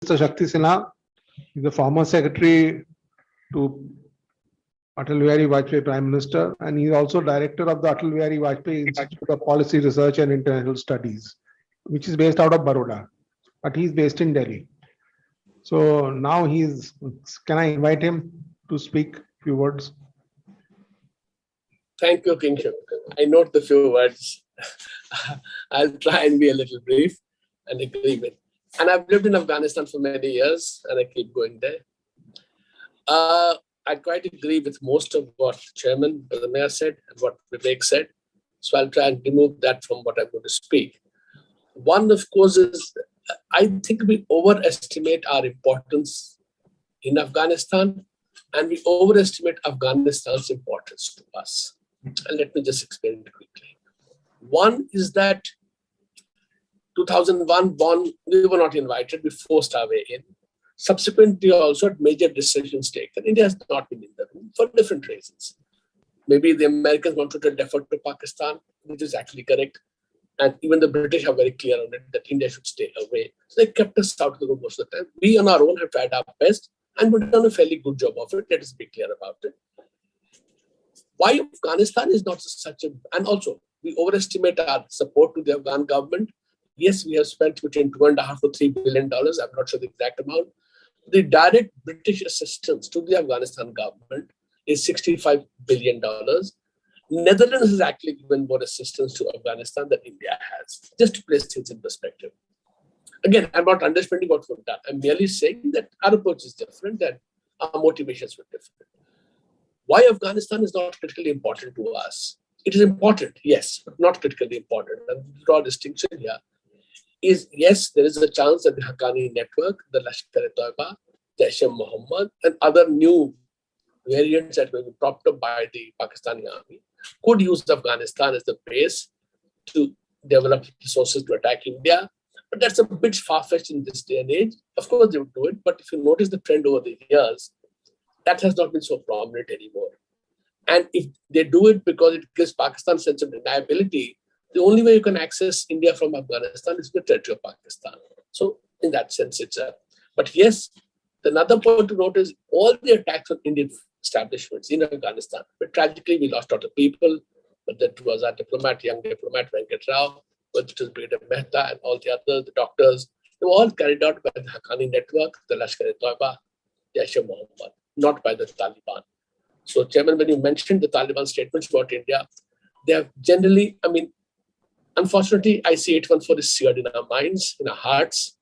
Mr. Shakti Sinha. He's the former secretary to Atal Bihari Vajpayee Prime Minister, and he's also director of the Atal Bihari Vajpayee Institute of Policy Research and International Studies, which is based out of Baroda, but he's based in Delhi. So now can I invite him to speak a few words? Thank you, Kingship. I note the few words. I'll try and be a little brief and agree with. And I've lived in Afghanistan for many years, and I keep going there. I quite agree with most of what Chairman, the Mayor said and what Vivek said. So I'll try and remove that from what I'm going to speak. One, of course, is I think we overestimate our importance in Afghanistan, and we overestimate Afghanistan's importance to us. And let me just explain it quickly. One is that 2001 we were not invited, we forced our way in. Subsequently, also had major decisions taken. India has not been in the room for different reasons. Maybe the Americans wanted to defer to Pakistan, which is actually correct. And even the British are very clear on it that India should stay away. So they kept us out of the room most of the time. We on our own have tried our best and we've done a fairly good job of it. Let us be clear about it. Why Afghanistan is not such a... And also, we overestimate our support to the Afghan government. Yes, we have spent between $2.5 to $3 billion. I'm not sure the exact amount. The direct British assistance to the Afghanistan government is $65 billion. Netherlands has actually given more assistance to Afghanistan than India has, just to place things in perspective. Again, I'm not understanding what we've done. I'm merely saying that our approach is different and our motivations were different. Why Afghanistan is not critically important to us? It is important, yes, but not critically important. And the draw distinction here is, yes, there is a chance that the Haqqani network, the Lashkar-e-Toiba, Jaish-e-Mohammed, and other new variants that will be propped up by the Pakistani army could use Afghanistan as the base to develop resources to attack India. But that's a bit far-fetched in this day and age. Of course, they would do it, but if you notice the trend over the years, that has not been so prominent anymore. And if they do it because it gives Pakistan a sense of deniability, the only way you can access India from Afghanistan is the territory of Pakistan. So in that sense, it's a... But yes, another point to note is all the attacks on Indian establishments in Afghanistan. But tragically, we lost a lot of people. But that was our diplomat, young diplomat, Venkat Rao, whether it was Brigadier Mehta and all the others, the doctors. They were all carried out by the Haqqani network, the Lashkar-e-Toiba, Jaish-e-Mohammed, not by the Taliban. So, Chairman, when you mentioned the Taliban statements about India, they have generally, I mean, unfortunately, IC-814 is seared in our minds, in our hearts.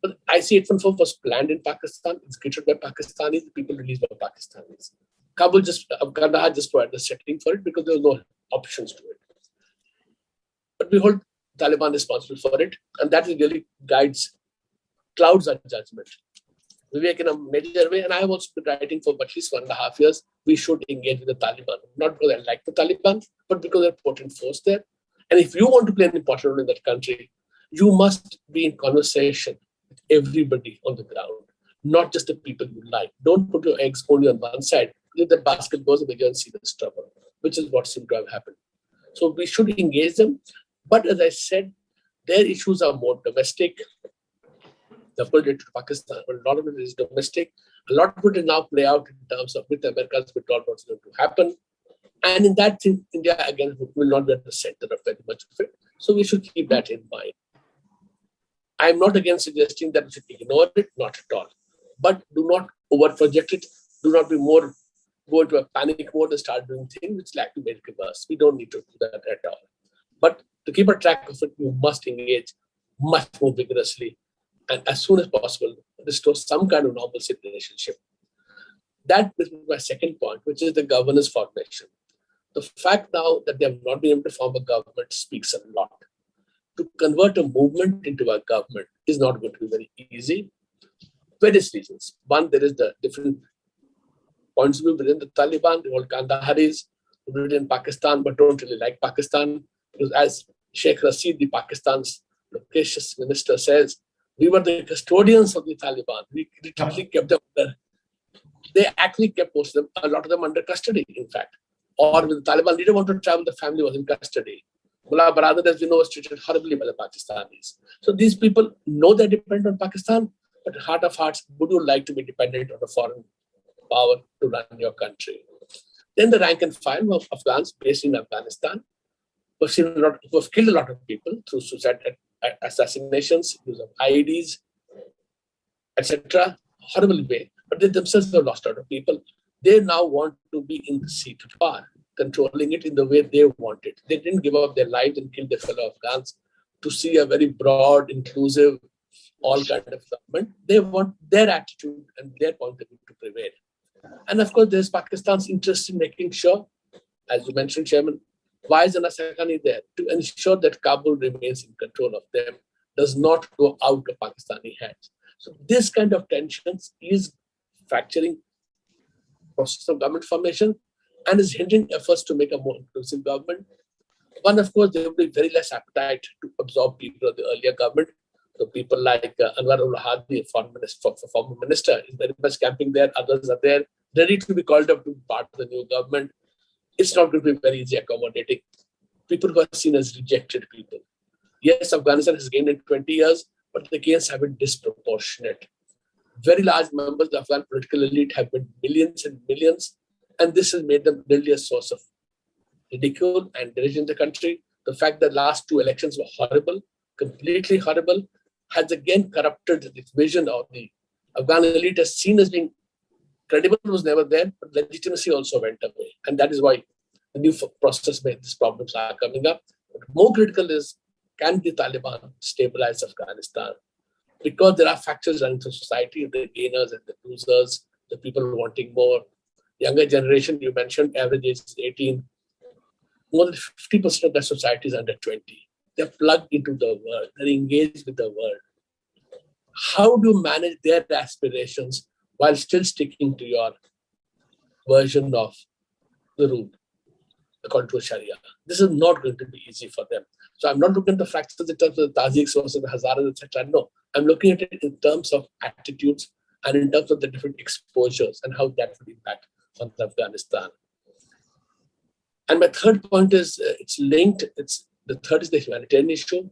But IC-814 was planned in Pakistan, executed by Pakistanis, the people released by Pakistanis. Kandahar just provided the setting for it because there was no options to it. But we hold Taliban responsible for it, and that really clouds our judgment. Vivek, in a major way, and I have also been writing for at least 1.5 years, we should engage with the Taliban. Not because I like the Taliban, but because they're an important force there. And if you want to play an important role in that country, you must be in conversation with everybody on the ground, not just the people you like. Don't put your eggs only on one side. If that basket goes away, and see this trouble, which is what seemed to have happened. So we should engage them. But as I said, their issues are more domestic. The related to Pakistan, but a lot of it is domestic. A lot of it is now play out in terms of with America's withdrawal, what's going to happen. And in that thing, India, again, will not be at the center of very much of it. So we should keep that in mind. I'm not again suggesting that we should ignore it, not at all. But do not over-project it. Do not go into a panic mode and start doing things which lack to make reverse. We don't need to do that at all. But to keep a track of it, you must engage much more vigorously and as soon as possible restore some kind of normalcy relationship. That is my second point, which is the governance formation. The fact now that they have not been able to form a government speaks a lot. To convert a movement into a government is not going to be very easy. Various reasons. One, there is the different points of view within the Taliban. The old Kandaharis who live in Pakistan but don't really like Pakistan. Because as Sheikh Rashid, the Pakistan's loquacious minister, says, we were the custodians of the Taliban. We literally kept them there. They actually kept most of them, a lot of them under custody, in fact. Or when the Taliban leader wanted to travel, the family was in custody. Mullah Baradar, as we know, was treated horribly by the Pakistanis. So these people know they're dependent on Pakistan, But heart of hearts, would you like to be dependent on a foreign power to run your country? Then the rank and file of Afghans based in Afghanistan who have killed a lot of people through suicide assassinations, use of IEDs, etc. Horrible way. But they themselves have lost a lot of people. They now want to be in the seat of power, controlling it in the way they want it. They didn't give up their lives and kill their fellow Afghans to see a very broad, inclusive, all kind of government. They want their attitude and their point of view to prevail. And of course, there's Pakistan's interest in making sure, as you mentioned, Chairman, why is Ashraf Ghani there? To ensure that Kabul remains in control of them, does not go out of Pakistani hands. So this kind of tensions is fracturing process of government formation and is hindering efforts to make a more inclusive government. One, of course, there will be very less appetite to absorb people of the earlier government. So people like Anwar ul-Hadi, former minister, is very much camping there. Others are there, ready to be called up to be part of the new government. It's not going to be very easy accommodating people who are seen as rejected people. Yes, Afghanistan has gained in 20 years, but the gains have been disproportionate. Very large members of the Afghan political elite have been millions and millions, and this has made them really a source of ridicule and derision in the country. The fact that last two elections were horrible, completely horrible, has again corrupted the vision of the Afghan elite as seen as being credible was never there, but legitimacy also went away. And that is why the new process where these problems are coming up. But more critical is, can the Taliban stabilize Afghanistan? Because there are factors running through society, the gainers and the losers, the people wanting more. Younger generation, you mentioned, average age is 18. More than 50% of the society is under 20. They're plugged into the world. They're engaged with the world. How do you manage their aspirations while still sticking to your version of the rule according to Sharia? This is not going to be easy for them. So I'm not looking at the fractures in terms of the Tajiks versus the Hazaras, etc. No, I'm looking at it in terms of attitudes and in terms of the different exposures and how that would impact on Afghanistan. And my third point is it's linked. The third is the humanitarian issue.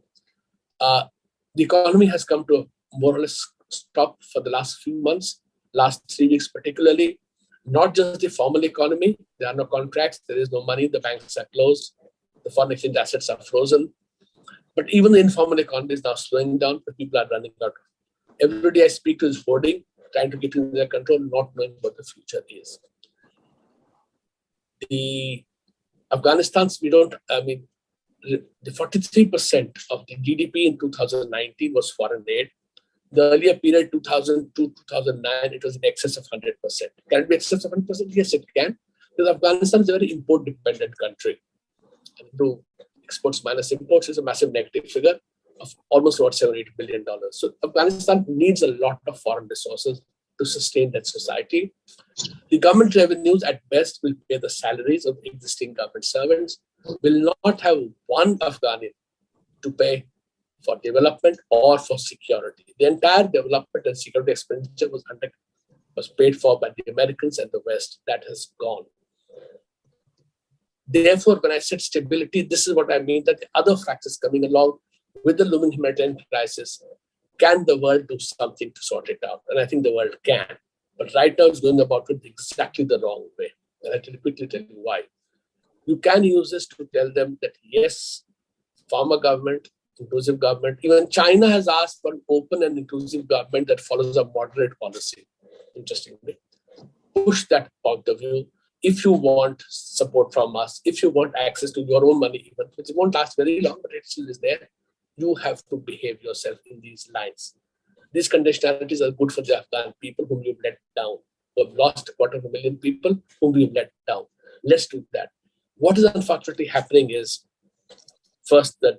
The economy has come to a more or less stop for the last few months, last 3 weeks particularly. Not just the formal economy. There are no contracts. There is no money. The banks are closed. The foreign exchange assets are frozen. But even the informal economy is now slowing down. The people are running out. Everybody I speak to is hoarding, trying to keep it in their control, not knowing what the future is. The Afghanistan's, the 43% of the GDP in 2019 was foreign aid. The earlier period, 2002-2009, it was in excess of 100%. Can it be excess of 100%? Yes, it can. Because Afghanistan is a very import-dependent country. And exports minus imports is a massive negative figure of almost about $7-8 billion. So Afghanistan needs a lot of foreign resources to sustain that society. The government revenues at best will pay the salaries of existing government servants, will not have one Afghani to pay for development or for security. The entire development and security expenditure was paid for by the Americans and the West. That has gone. Therefore, when I said stability, this is what I mean, that the other factors coming along with the looming humanitarian crisis, can the world do something to sort it out? And I think the world can. But right now it's going about it exactly the wrong way. And I'll quickly tell you why. You can use this to tell them that yes, former government, inclusive government, even China has asked for an open and inclusive government that follows a moderate policy. Interestingly, push that point of view. If you want support from us, if you want access to your own money, even which won't last very long, but it still is there, you have to behave yourself in these lines. These conditionalities are good for the Afghan people whom you've let down, who have lost 250,000 people whom we've let down. Let's do that. What is unfortunately happening is, first the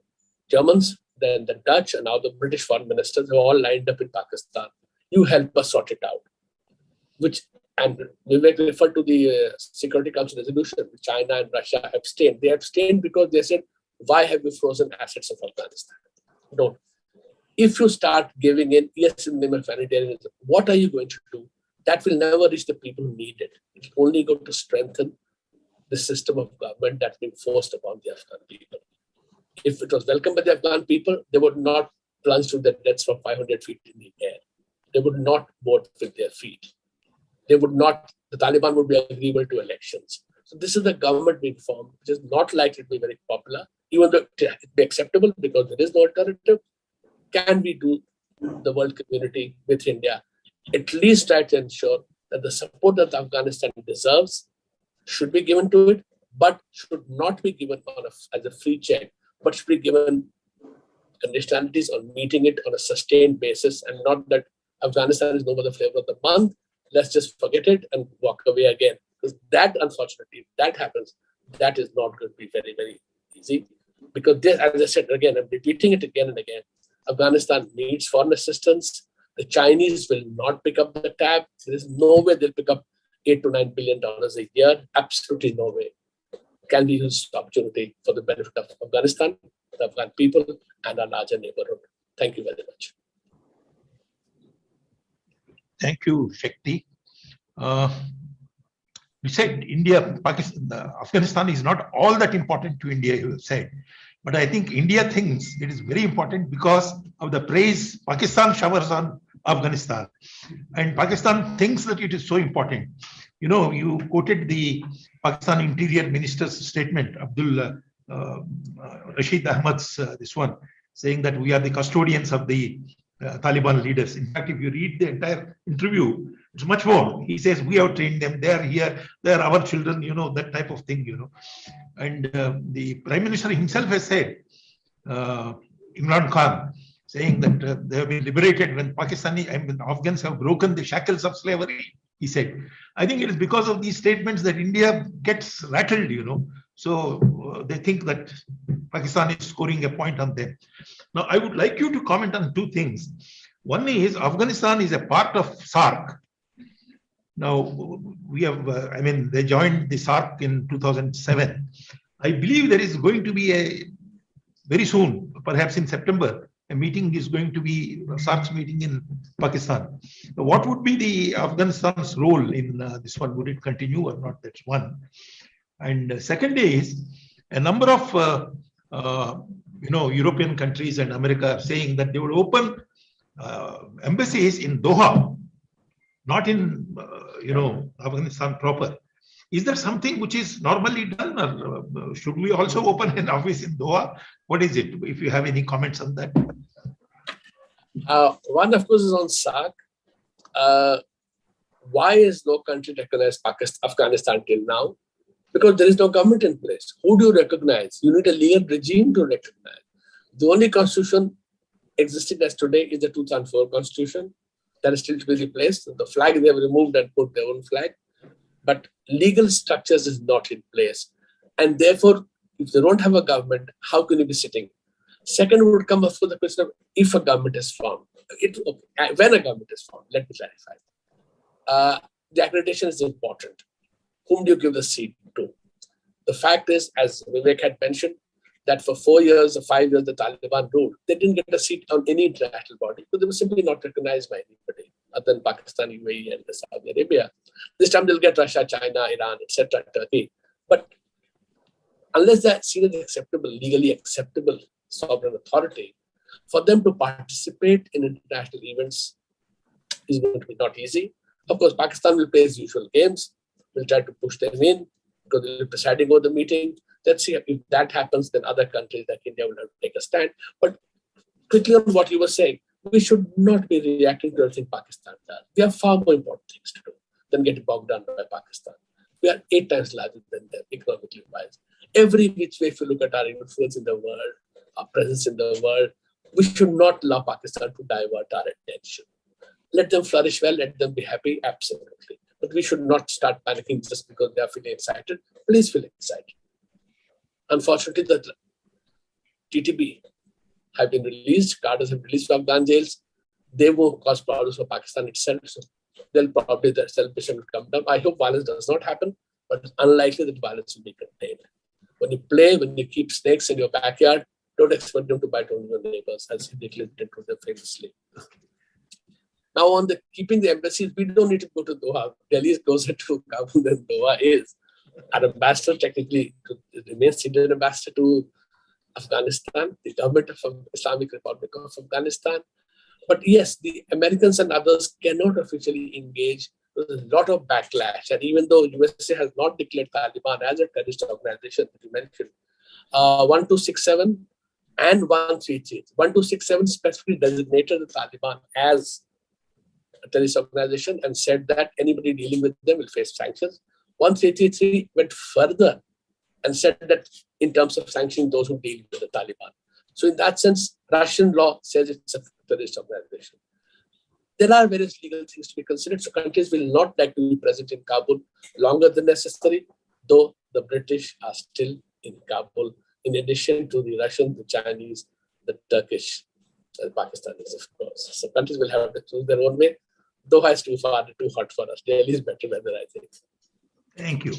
Germans, then the Dutch, and now the British foreign ministers have all lined up in Pakistan. You help us sort it out. And we may refer to the Security Council resolution, which China and Russia abstained. They abstained because they said, why have we frozen assets of Afghanistan? Don't. If you start giving in, yes, in the name of humanitarianism, what are you going to do? That will never reach the people who need it. It will only go to strengthen the system of government that's been forced upon the Afghan people. If it was welcomed by the Afghan people, they would not plunge to their deaths from 500 feet in the air. they would not vote with their feet. They would not, the Taliban would be agreeable to elections. So this is the government being formed, which is not likely to be very popular, even though it be acceptable because there is no alternative. Can we do the world community with India at least try to ensure that the support that Afghanistan deserves should be given to it, but should not be given as a free check, but should be given conditionalities on meeting it on a sustained basis, and not that Afghanistan is no more the flavor of the month. Let's just forget it and walk away again. Because that, unfortunately, if that happens, that is not going to be very, very easy. Because this, as I said again, I'm repeating it again and again, Afghanistan needs foreign assistance. The Chinese will not pick up the tab. There is no way they'll pick up $8 to $9 billion a year. Absolutely no way. Can we use the opportunity for the benefit of Afghanistan, the Afghan people, and our larger neighborhood? Thank you very much. Thank you, Shakti. You said India, Pakistan, Afghanistan is not all that important to India, you said. But I think India thinks it is very important because of the praise Pakistan showers on Afghanistan. And Pakistan thinks that it is so important. You know, you quoted the Pakistan Interior Minister's statement, Abdul Rashid Ahmad's this one, saying that we are the custodians of the Taliban leaders. In fact, if you read the entire interview, it's much more. He says, we have trained them, they are here, they are our children, you know, that type of thing, you know. And the Prime Minister himself has said, Imran Khan, saying that they have been liberated when Afghans have broken the shackles of slavery, he said. I think it is because of these statements that India gets rattled, you know. So they think that Pakistan is scoring a point on them. Now, I would like you to comment on two things. One is Afghanistan is a part of SARC. Now, we have, they joined the SARC in 2007. I believe there is going to be very soon, perhaps in September, a meeting is going to be SARC's meeting in Pakistan. What would be the Afghanistan's role in this one? Would it continue or not? That's one. And second is a number of European countries and America are saying that they would open embassies in Doha, not in Afghanistan proper. Is there something which is normally done, or should we also open an office in Doha? What is it? If you have any comments on that. One, of course, is on SARC. Why is no country recognized Afghanistan till now? Because there is no government in place. Who do you recognize? You need a legal regime to recognize. The only constitution existing as today is the 2004 constitution. That is still to be replaced. The flag they have removed and put their own flag. But legal structures is not in place. And therefore, if they don't have a government, how can you be sitting? Second would come up with the question of if a government is formed. When a government is formed, let me clarify. The accreditation is important. Whom do you give the seat to? The fact is, as Vivek had mentioned, that for 4 years or 5 years, the Taliban ruled. They didn't get a seat on any international body because they were simply not recognized by anybody other than Pakistan, UAE, and Saudi Arabia. This time they'll get Russia, China, Iran, etc., Turkey. But unless they're seen as acceptable, legally acceptable sovereign authority, for them to participate in international events is going to be not easy. Of course, Pakistan will play its usual games. We'll try to push them in because they'll be presiding over the meeting. Let's see if that happens, then other countries like India will have to take a stand. But quickly on what you were saying, we should not be reacting to everything Pakistan does. We have far more important things to do than get bogged down by Pakistan. We are 8 times larger than them, economically wise. Every which way, if you look at our influence in the world, our presence in the world, we should not allow Pakistan to divert our attention. Let them flourish well, let them be happy, absolutely. But we should not start panicking just because they are feeling excited. Please feel excited. Unfortunately, the TTB have been released, cadres have been released from Afghan jails. They won't cause problems for Pakistan itself. So they'll probably, their celebration will come down. I hope violence does not happen, but it's unlikely that violence will be contained. When you play, when you keep snakes in your backyard, don't expect them to bite only your neighbors, as Hitler did to them famously. Now, on the keeping the embassies, we don't need to go to Doha. Delhi is closer to Kabul than Doha is. Our ambassador technically remains senior ambassador to Afghanistan, the government of Islamic Republic of Afghanistan. But yes, the Americans and others cannot officially engage. There's a lot of backlash. And even though USA has not declared Taliban as a terrorist organization, that you mentioned, 1267 and 133. 1267 specifically designated the Taliban as a terrorist organization and said that anybody dealing with them will face sanctions. 1333 went further and said that in terms of sanctioning those who deal with the Taliban. So in that sense, Russian law says it's a terrorist organization. There are various legal things to be considered. So countries will not like to be present in Kabul longer than necessary, though the British are still in Kabul, in addition to the Russian, the Chinese, the Turkish, and Pakistanis, of course. So countries will have to choose their own way. Doha is too far, too hot for us. Delhi is better weather, I think. Thank you.